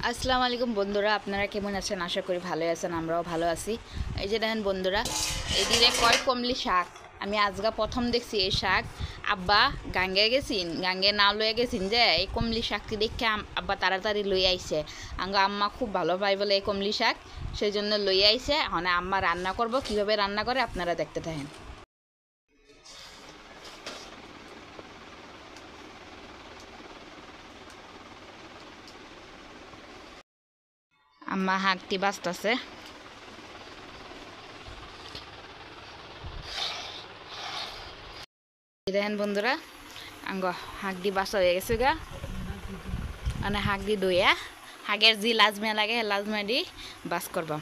আসসালামু আলাইকুম বন্ধুরা, আপনারা কেমন আছেন? আশা করি ভালো আছেন, আমরাও ভালো আছি। এই যে দেখেন বন্ধুরা, এদিকে কয় কমলি শাক আমি আজকে প্রথম দেখছি। এই শাক আব্বা গাঙ্গে গেছিন, গাঙ্গে না লয়ে গেছিন যে এই কমলি শাকটি দেখে আব্বা তাড়াতাড়ি লই আইছে। আম্মা খুব ভালো পাই বলে এই কমলি শাক, সেই জন্য লই আইছে। মানে আম্মা রান্না করব, কিভাবে রান্না করে আপনারা দেখতে থাকেন। আম্মা শাকটি বাঁচতেছে। দেখেন বন্ধুরা, আঙ্গ শাক দি বাছা হয়ে গেছে গা। মানে শাক দি ধুইয়া শাকের যি লাজমিয়া লাগে লাজমিয়া দি বাছ করবাম।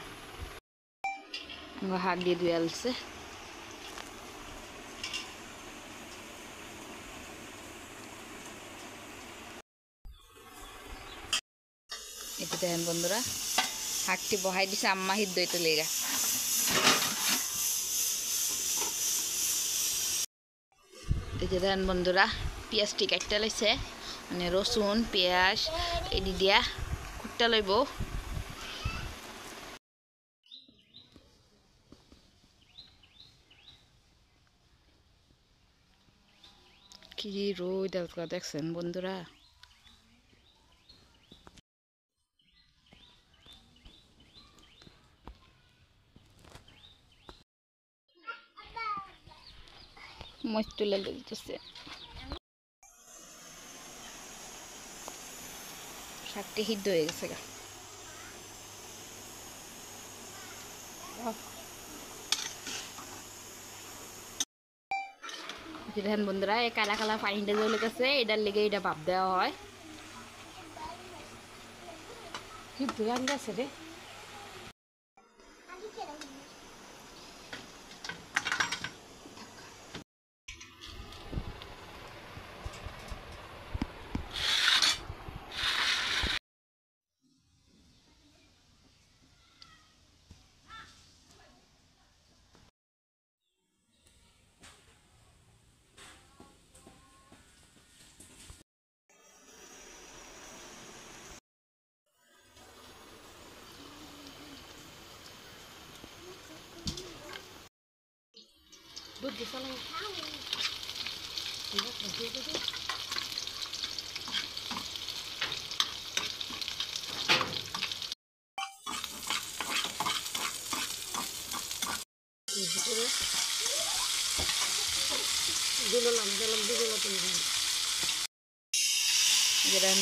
আঙ্গ শাক দি ধুয়ে আলছে। এটা দেখেন বন্ধুরা, শাকটি বহাই দিছে আম্মা হিট দইতে লেগা। এই যে দেখেন বন্ধুরা, পেঁয়াজটি কাটতে লাইছে। মানে রসুন পেঁয়াজ এটি দিয়া কুটতে লইব। কি রোদ দেখছেন বন্ধুরা। মজ তুলে দিতেছে। শাকটি সিদ্ধ হয়ে গেছে গা। দেখেন বন্ধুরা, এই কালা কালা পানিটা জ্বলে গেছে, এটার লেগে এটা ভাপ দেওয়া হয়। সিদ্ধ গান গেছে রে। বুদ্ধি চালাই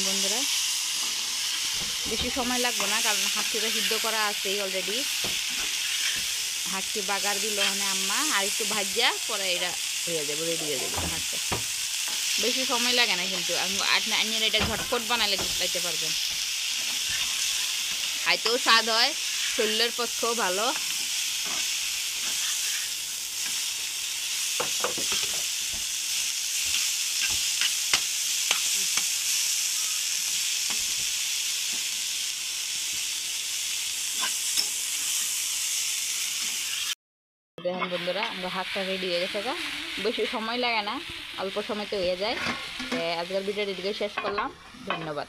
বন্ধুরা, বেশি সময় লাগবে না, কারণ হাঁকটিটা সিদ্ধ করা আছেই অলরেডি। হাঁকটি বাগার দিল মানে আম্মা, আর একটু ভাজিয়া পরে এটা হয়ে যাবে, রেডি হয়ে যাবে হাঁকটা। বেশি সময় লাগে না কিন্তু, আপনার এটা ঝটপট বানালে লাইতে পারবেন। খাইতেও স্বাদ হয়, শরীরের পক্ষেও ভালো। দেখেন বন্ধুরা, আমরা হাতটা রেডি হয়ে গেছে গা। বেশি সময় লাগে না, অল্প সময়তে হয়ে যায়। আজকের ভিডিওটি শেষ করলাম। ধন্যবাদ।